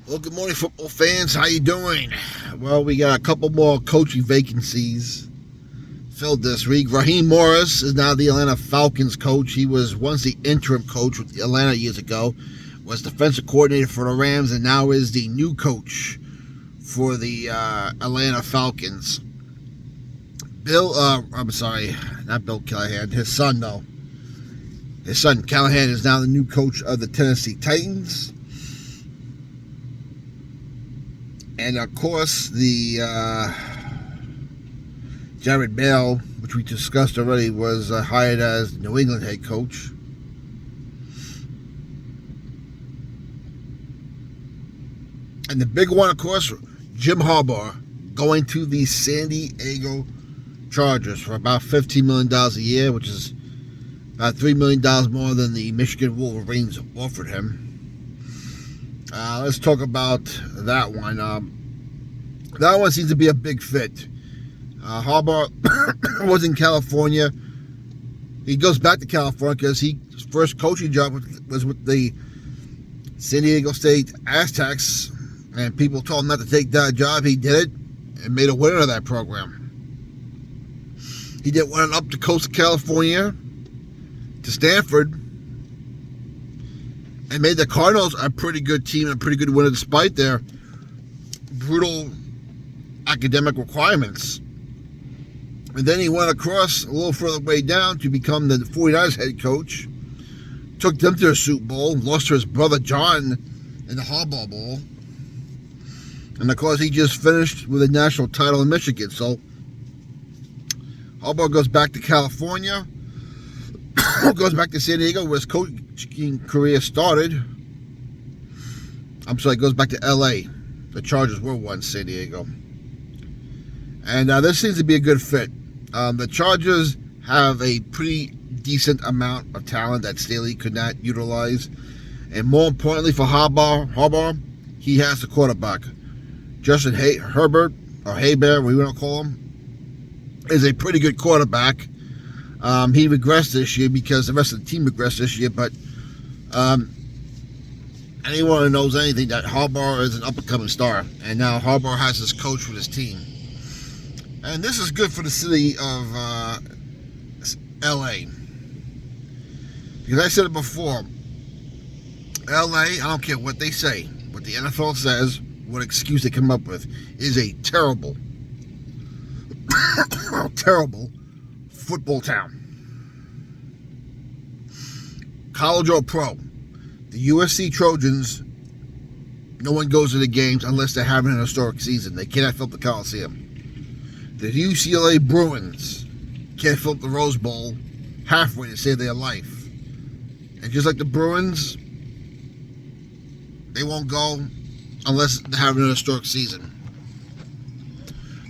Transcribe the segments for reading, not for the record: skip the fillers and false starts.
Well, good morning, football fans. How you doing? Well, we got a couple more coaching vacancies filled this week. Raheem Morris is now the Atlanta Falcons coach. He was once the interim coach with Atlanta years ago, was defensive coordinator for the Rams, and now is the new coach for the Atlanta Falcons. Not Bill Callahan. His son, though. His son, Callahan, is now the new coach of the Tennessee Titans. And, of course, the Jared Bell, which we discussed already, was hired as New England head coach. And the big one, of course, Jim Harbaugh, going to the San Diego Chargers for about $15 million a year, which is about $3 million more than the Michigan Wolverines offered him. Let's talk about that one. That one seems to be a big fit. Harbaugh was in California. He goes back to California because his first coaching job was with the San Diego State Aztecs, and people told him not to take that job. He did it and made a winner of that program. He then went up the coast of California to Stanford and made the Cardinals a pretty good team and a pretty good winner despite their brutal academic requirements. And then he went across a little further way down to become the 49ers head coach. Took them to a Super Bowl, lost to his brother John in the Harbaugh Bowl. And of course, he just finished with a national title in Michigan. So Harbaugh goes back to California, goes back to San Diego where his coaching career started. Goes back to LA. The Chargers were once San Diego. And this seems to be a good fit. The Chargers have a pretty decent amount of talent that Staley could not utilize. And more importantly for Harbaugh, he has the quarterback. Justin Herbert, or Haybear, we want to call him, is a pretty good quarterback. He regressed this year because the rest of the team regressed this year, but anyone who knows anything that Harbaugh is an up-and-coming star, and now Harbaugh has his coach with his team. And this is good for the city of L.A. Because I said it before, L.A., I don't care what they say, what the NFL says, what excuse they come up with, is a terrible, terrible football town. College or pro, the USC Trojans, no one goes to the games unless they're having an historic season. They cannot fill the Coliseum. The UCLA Bruins can't fill the Rose Bowl halfway to save their life. And just like the Bruins, they won't go unless they're having an historic season.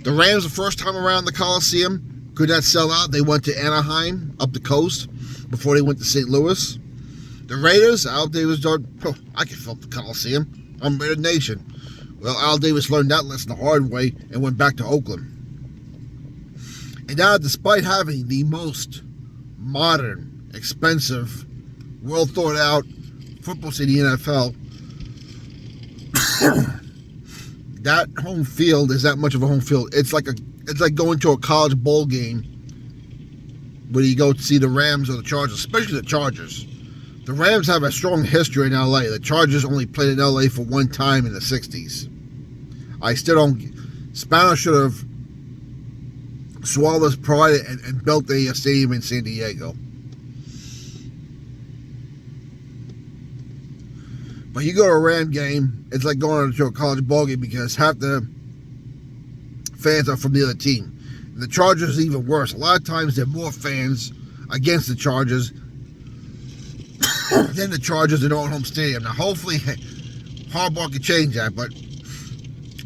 The Rams, the first time around the Coliseum, could not sell out. They went to Anaheim, up the coast, before they went to St. Louis. The Raiders, Al Davis thought, I can fill the Coliseum. I'm Raider Nation. Well, Al Davis learned that lesson the hard way and went back to Oakland. And now, despite having the most modern, expensive, well-thought-out football city in the NFL, that home field is that much of a home field. It's like going to a college bowl game where you go to see the Rams or the Chargers, especially the Chargers. The Rams have a strong history in L.A. The Chargers only played in L.A. for one time in the 60s. I still don't... Spano should have swallowed his pride and built a stadium in San Diego. But you go to a Ram game, it's like going to a college ball game because half the fans are from the other team. And the Chargers is even worse. A lot of times there are more fans against the Chargers than the Chargers in their own home stadium. Now, hopefully, Harbaugh can change that. But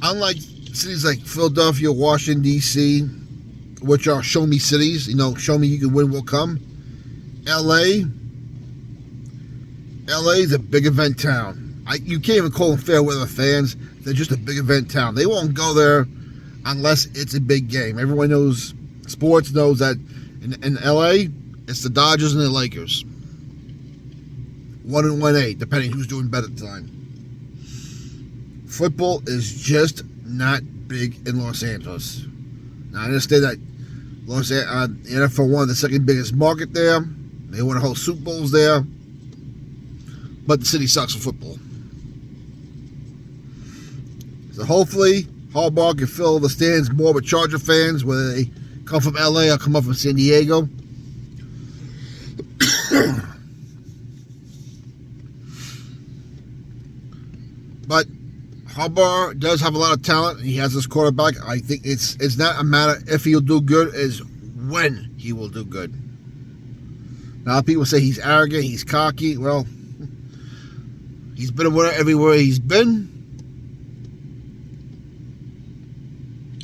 unlike cities like Philadelphia, Washington, D.C., which are show-me cities, show me you can win, will come. L.A. is a big event town. You can't even call them fair weather fans. They're just a big event town. They won't go there unless it's a big game. Everyone knows, sports knows that in L.A., it's the Dodgers and the Lakers. 1-1-8, depending who's doing better at the time. Football is just not big in Los Angeles. Now, I understand that the NFL won the second biggest market there. They want to host Super Bowls there. But the city sucks for football. So hopefully, Harbaugh can fill the stands more with Charger fans, whether they come from LA or come up from San Diego. But Harbaugh does have a lot of talent. He has this quarterback. I think it's not a matter if he'll do good, it's when he will do good. Now, people say he's arrogant, he's cocky. Well, he's been a winner everywhere he's been.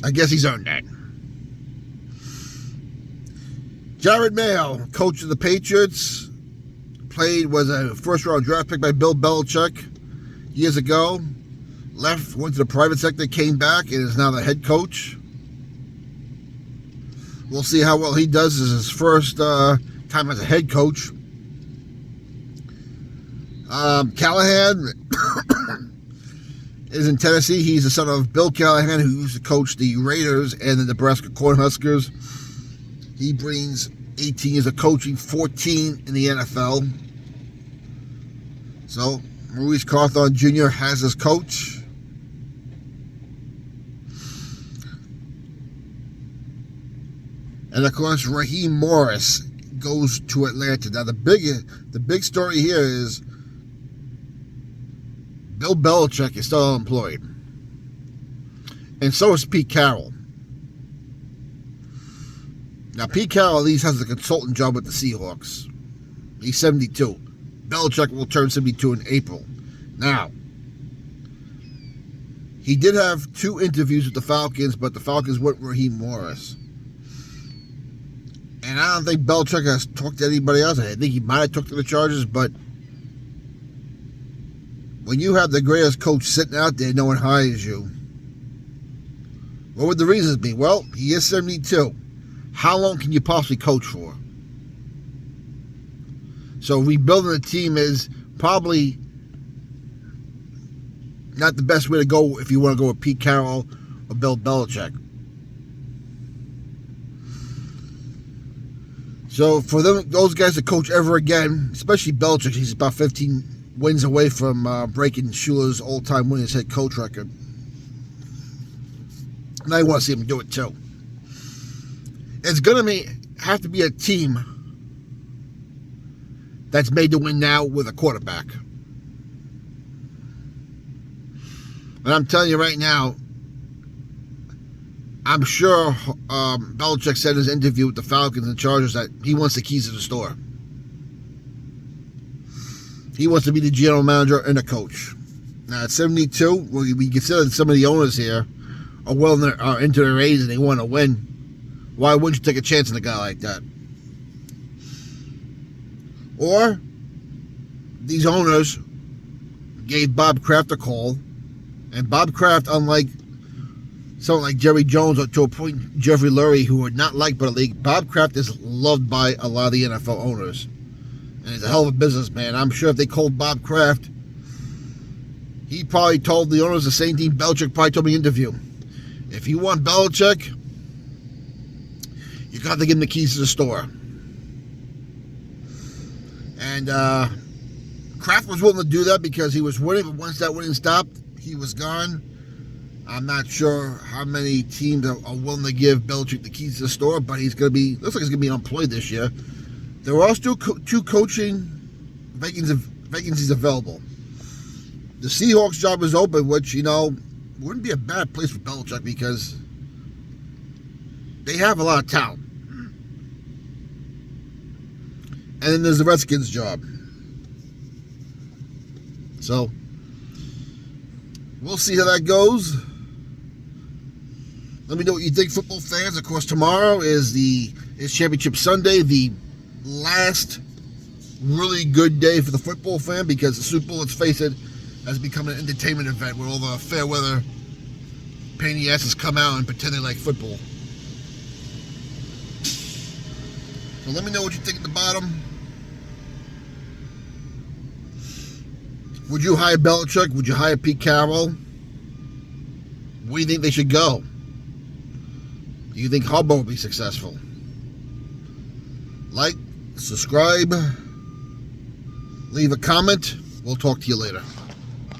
I guess he's earned that. Jared Mayo, coach of the Patriots, was a first-round draft pick by Bill Belichick years ago. Left, went to the private sector, came back, and is now the head coach. We'll see how well he does as his first time as a head coach. Callahan is in Tennessee. He's the son of Bill Callahan, who used to coach the Raiders and the Nebraska Cornhuskers. He brings 18 years of coaching, 14 in the NFL. So, Maurice Carthon Jr. has his coach. And of course, Raheem Morris goes to Atlanta. Now, the big story here is Bill Belichick is still unemployed. And so is Pete Carroll. Now, Pete Carroll at least has a consultant job with the Seahawks. He's 72. Belichick will turn 72 in April. Now, he did have 2 interviews with the Falcons, but the Falcons went with Raheem Morris. And I don't think Belichick has talked to anybody else. I think he might have talked to the Chargers, but when you have the greatest coach sitting out there, no one hires you. What would the reasons be? Well, he is 72. How long can you possibly coach for? So rebuilding a team is probably not the best way to go if you want to go with Pete Carroll or Bill Belichick. So for those guys to coach ever again, especially Belichick, he's about 15 wins away from breaking Shula's all-time winners head coach record. And I want to see him do it too. It's going to have to be a team that's made to win now with a quarterback. And I'm telling you right now, I'm sure Belichick said in his interview with the Falcons and Chargers that he wants the keys to the store. He wants to be the general manager and the coach. Now, at 72, we consider some of the owners here are into their age and they want to win. Why wouldn't you take a chance on a guy like that? Or these owners gave Bob Kraft a call, and Bob Kraft, unlike someone like Jerry Jones or to a point Jeffrey Lurie, who are not liked by the league, Bob Kraft is loved by a lot of the NFL owners. And he's a hell of a businessman. I'm sure if they called Bob Kraft, he probably told the owners the same thing Belichick probably told me in the interview. If you want Belichick, you got to give him the keys to the store. And Kraft was willing to do that because he was winning, but once that winning stopped, he was gone. I'm not sure how many teams are willing to give Belichick the keys to the store, but looks like he's going to be unemployed this year. There are still 2 coaching vacancies available. The Seahawks job is open, which, wouldn't be a bad place for Belichick because they have a lot of talent. And then there's the Redskins job. So, we'll see how that goes. Let me know what you think, football fans. Of course, tomorrow is Championship Sunday, the last really good day for the football fan because the Super Bowl, let's face it, has become an entertainment event where all the fair weather pain in the asses come out and pretend they like football. So let me know what you think at the bottom. Would you hire Belichick? Would you hire Pete Carroll? Where do you think they should go? Do you think Harbaugh will be successful? Like, subscribe, leave a comment. We'll talk to you later.